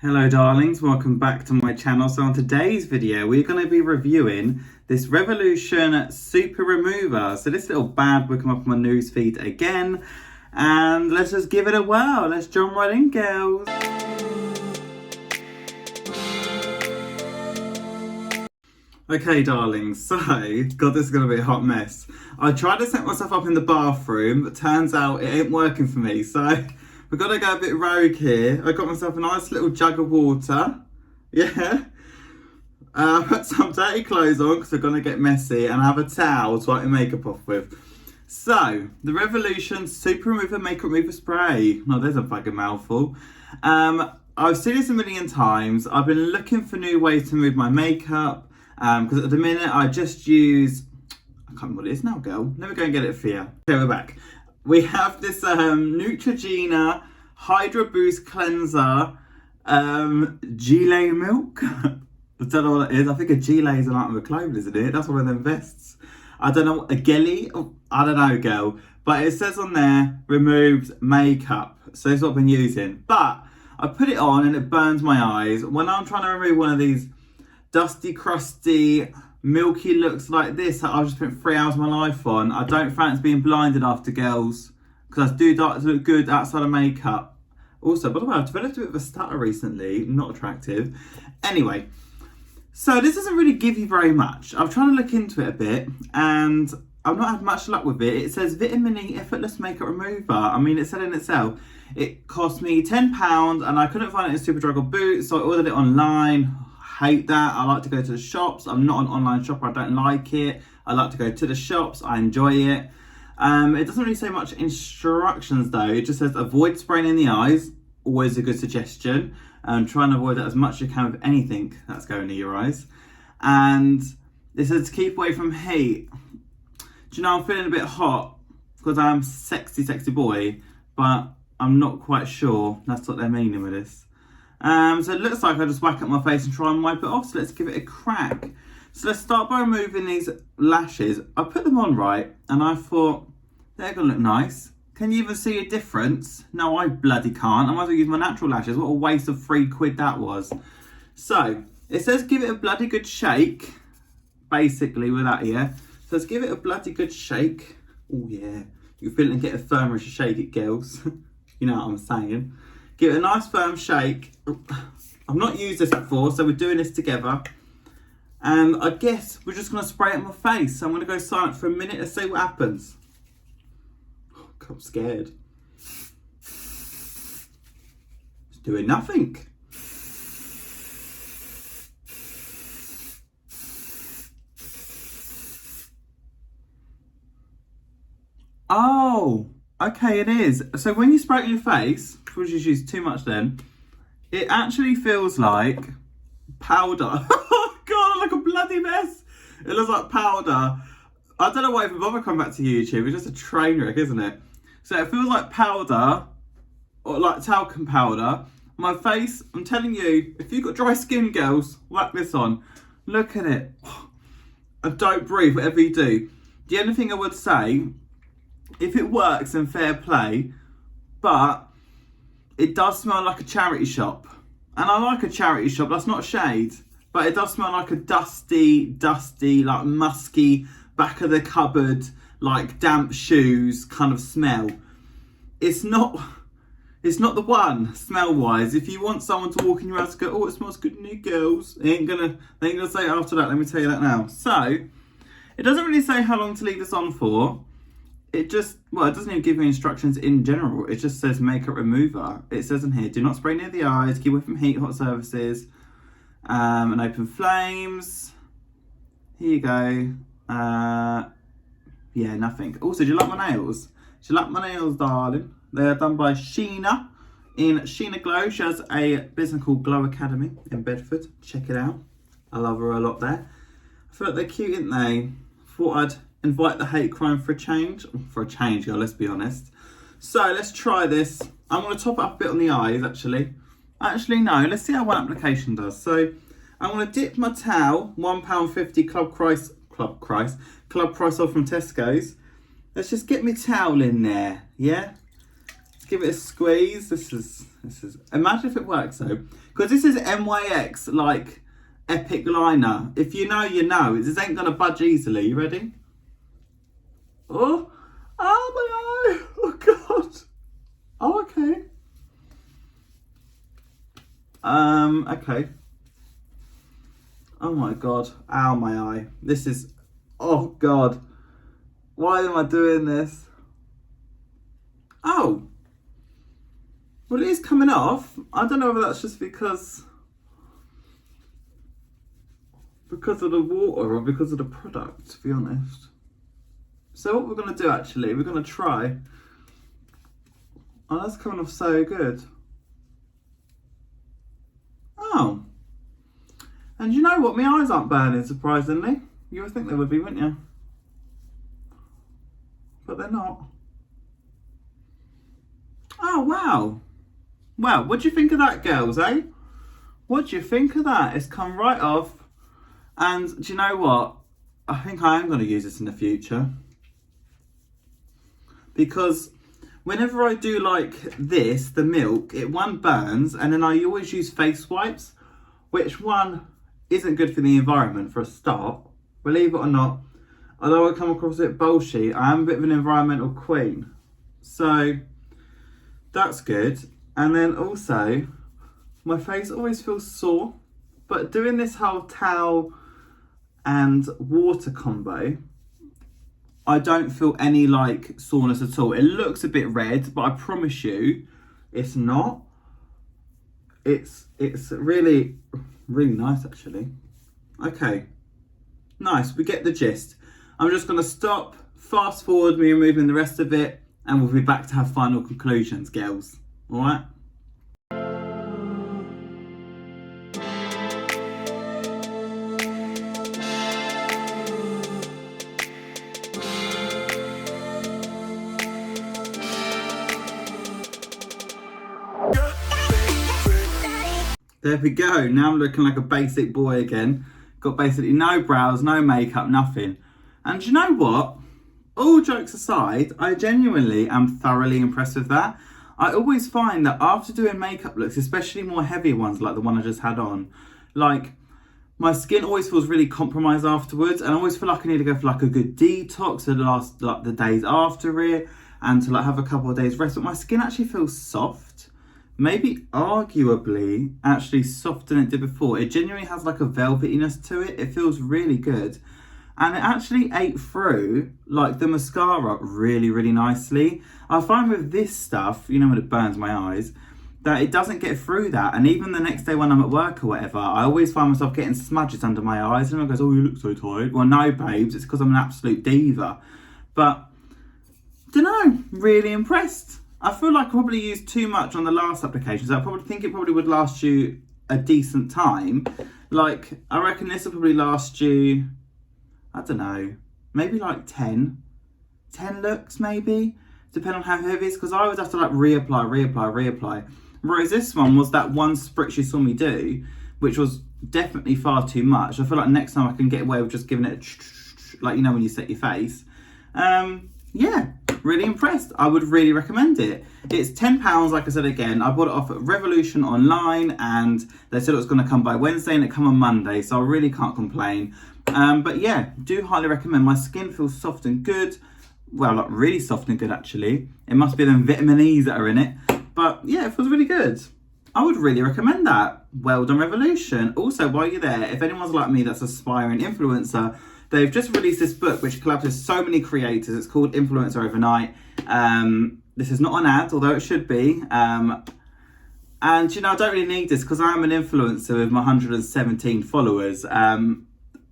Hello darlings, welcome back to my channel. So on today's video we're going to be reviewing this Revolution Super Remover. So this little bad will come up on my news feed again, and let's just give it a whirl. Let's jump right in, girls. Okay darlings, so god, this is going to be a hot mess. I tried to set myself up in the bathroom, but turns out it ain't working for me, so we've got to go a bit rogue here. I got myself a nice little jug of water. Yeah. Put some dirty clothes on because we're going to get messy, and I have a towel to wipe my makeup off with. So, the Revolution Super Remover Makeup Remover Spray. Oh, there's a fucking mouthful. I've seen this a million times. I've been looking for new ways to remove my makeup because at the minute I just use... I can't remember what it is now, girl. Let me go and get it for you. Okay, we're back. We have this Neutrogena Hydra Boost Cleanser Gilet Milk. I don't know what it is. I think a gilet is an item of clothing, isn't it? That's one of them vests. I don't know, a gelly? I don't know, girl. But it says on there, removes makeup. So that's what I've been using. But I put it on and it burns my eyes. When I'm trying to remove one of these dusty, crusty, milky looks like this that I've just spent 3 hours of my life on, I don't fancy being blinded after, girls, because I do like to look good outside of makeup. Also, by the way, I've developed a bit of a stutter recently, not attractive. Anyway, so this doesn't really give you very much. I'm trying to look into it a bit and I've not had much luck with it. It says Vitamin E Effortless Makeup Remover. I mean, it said in itself, it cost me £10 and I couldn't find it in Superdrug or Boots, so I ordered it online. Hate that. I like to go to the shops. I'm not an online shopper. I don't like it. I like to go to the shops. I enjoy it. It doesn't really say much instructions though. It just says avoid spraying in the eyes. Always a good suggestion. Try and avoid that as much as you can with anything that's going near your eyes. And it says to keep away from heat. Do you know, I'm feeling a bit hot because I'm sexy boy, but I'm not quite sure that's what they're meaning with this. So it looks like I just whack up my face and try and wipe it off. So let's give it a crack. So let's start by removing these lashes. I put them on right and I thought they're gonna look nice. Can you even see a difference? No, I bloody can't. I might as well use my natural lashes. What a waste of £3 that was. So it says give it a bloody good shake, basically with that here. So let's give it a bloody good shake. Oh yeah, you feel it and get a firmer as you shake it, girls. You know what I'm saying. Give it a nice firm shake. I've not used this before, so we're doing this together. And I guess we're just going to spray it on my face. So I'm going to go silent for a minute and see what happens. Oh, God, I'm scared. It's doing nothing. Oh, okay, it is. So when you spray it on your face, which is used too much then, it actually feels like powder. Oh God, I look a bloody mess. It looks like powder. I don't know why I even bother coming back to YouTube. It's just a train wreck, isn't it? So it feels like powder, or like talcum powder. My face, I'm telling you, if you've got dry skin, girls, whack this on. Look at it. And don't breathe, whatever you do. The only thing I would say, if it works, then fair play, but it does smell like a charity shop. And I like a charity shop, that's not shade. But it does smell like a dusty, like musky, back of the cupboard, like damp shoes kind of smell. It's not the one, smell-wise. If you want someone to walk in your house and go, oh, it smells good in here, girls, they ain't gonna say it after that, let me tell you that now. So, it doesn't really say how long to leave this on for. It doesn't even give me instructions in general. It just says makeup remover. It says in here, do not spray near the eyes, keep away from heat, hot surfaces, and open flames. Here you go. Yeah, nothing. Also, do you like my nails? Do you like my nails, darling? They are done by Sheena in Sheena Glow. She has a business called Glow Academy in Bedford. Check it out. I love her a lot there. I feel like they're cute, aren't they? Thought I'd invite the hate crime for a change. For a change, girl, let's be honest. So let's try this. I'm going to top it up a bit on the eyes, actually. Actually, no. Let's see how one application does. So I'm going to dip my towel, £1.50 club price off from Tesco's. Let's just get my towel in there, yeah? give it a squeeze. This is. Imagine if it works though, because this is MYX like epic liner. If you know, you know. This ain't gonna budge easily. You ready? Oh, my eye. Oh God. Oh, okay. Okay. Oh my God. Ow, my eye. This is. Oh God. Why am I doing this? Oh. Well, it is coming off. I don't know whether that's just because of the water or because of the product, to be honest. So what we're going to do actually, we're going to try. Oh, that's coming off so good. Oh. And you know what? My eyes aren't burning, surprisingly. You would think they would be, wouldn't you? But they're not. Oh, wow. Wow, what do you think of that, girls, eh? What do you think of that? It's come right off. And do you know what? I think I am going to use this in the future. Because whenever I do like this, the milk, it burns, and then I always use face wipes, which isn't good for the environment for a start. Believe it or not, although I come across it bullshit, I am a bit of an environmental queen. So that's good. And then also, my face always feels sore, but doing this whole towel and water combo, I don't feel any like soreness at all. It looks a bit red, but I promise you, it's not. It's really, really nice actually. Okay, nice, we get the gist. I'm just gonna stop, fast forward me removing the rest of it, and we'll be back to have final conclusions, girls. All right. There we go. Now I'm looking like a basic boy again. Got basically no brows, no makeup, nothing. And you know what? All jokes aside, I genuinely am thoroughly impressed with that. I always find that after doing makeup looks, especially more heavy ones like the one I just had on, like my skin always feels really compromised afterwards, and I always feel like I need to go for like a good detox for the last like the days after it, and to like have a couple of days rest. But my skin actually feels soft, maybe arguably actually softer than it did before. It genuinely has like a velvetiness to it. It feels really good. And it actually ate through like the mascara really, really nicely. I find with this stuff, you know, when it burns my eyes, that it doesn't get through that. And even the next day when I'm at work or whatever, I always find myself getting smudges under my eyes. And everyone goes, oh, you look so tired. Well, no, babes, it's because I'm an absolute diva. But, don't know, really impressed. I feel like I probably used too much on the last application. So I probably think it probably would last you a decent time. Like, I reckon this will probably last you, I don't know, maybe like 10 looks maybe, depending on how heavy it is, because I always have to like reapply. Whereas this one was that one spritz you saw me do, which was definitely far too much. I feel like next time I can get away with just giving it a like, you know, when you set your face. Yeah, really impressed. I would really recommend it. It's £10, like I said again. I bought it off at Revolution online, and they said it was going to come by Wednesday, and it come on Monday, so I really can't complain. But yeah, do highly recommend. My skin feels soft and good. Well, like really soft and good actually. It must be them vitamin E's that are in it. But yeah, it feels really good. I would really recommend that. Well done, Revolution. Also, while you're there, if anyone's like me that's aspiring influencer, they've just released this book which collabs with so many creators. It's called Influencer Overnight. This is not an ad, although it should be. And you know, I don't really need this because I'm an influencer with my 117 followers.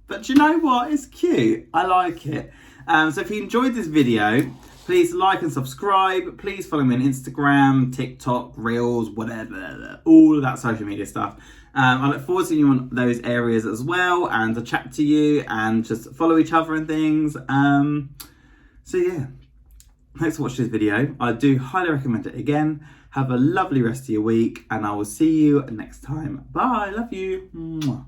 But you know what? It's cute. I like it. So if you enjoyed this video, please like and subscribe. Please follow me on Instagram, TikTok, Reels, whatever. All of that social media stuff. I look forward to seeing you on those areas as well, and to chat to you and just follow each other and things. So yeah, thanks for watching this video. I do highly recommend it again. Have a lovely rest of your week, and I will see you next time. Bye. Love you. Mwah.